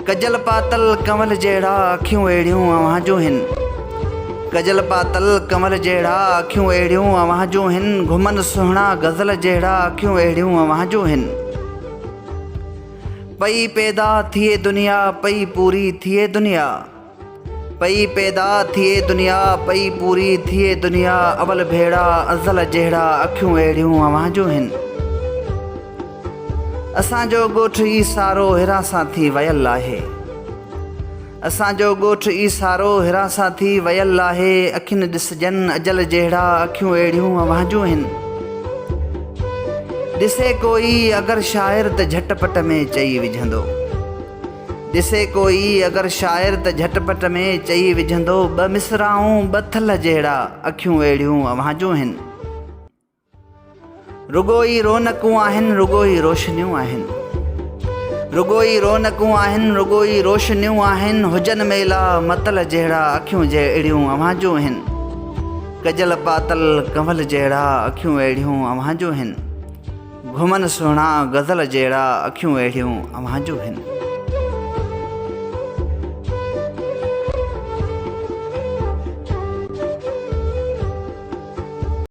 Causal पातल कमल जहिड़ा अखियूं अहिड़ियूं अव्हां जूं हिन। कजल पातल कमल जहिड़ा अखियूं अहिड़ियूं अव्हां जूं हिन। घुमन सुहिणा गज़ल जहिड़ा अखियूं अहिड़ियूं अव्हां जूं हिन। पई पैदा थिए दुनिया पई पूरी थिए दुनिया। पई पैदा थिए दुनिया पई पूरी थिए दुनिया। अवल भेड़ा अज़ल जहिड़ा अखियूं अहिड़ियूं अव्हां जूं हिन। असांजो ॻोठु ई सारो हिरा सां थी वयल आहे। असांजो ॻोठु ई सारो हिरा सां थी वयल आहे। अखियुनि ॾिसजनि अजल जहिड़ा अखियूं अहिड़ियूं अव्हां जूं हिन। ॾिसे कोई अगरि शाइर त झटपट में चई विझंदो। ॾिसे कोई अगरि शाइर त झटपट में चई विझंदो। ॿ मिसराऊं ॿ थल जहिड़ा अखियूं अहिड़ियूं अव्हां जूं हिन। रुगो ई रौनकूं आहिनि रुगो ई रोशनियूं आहिनि। रुगो ई रौनकूं आहिनि रुगो ई रोशनियूं आहिनि। हुजनि मेला मतल जहिड़ा अखियूं अहिड़ियूं अव्हां जूं हिन। कजल पातल कमल जहिड़ा अखियूं अहिड़ियूं अव्हां जूं हिन। घुमन सुहिणा गज़ल जहिड़ा अखियूं अहिड़ियूं अव्हां जूं हिन।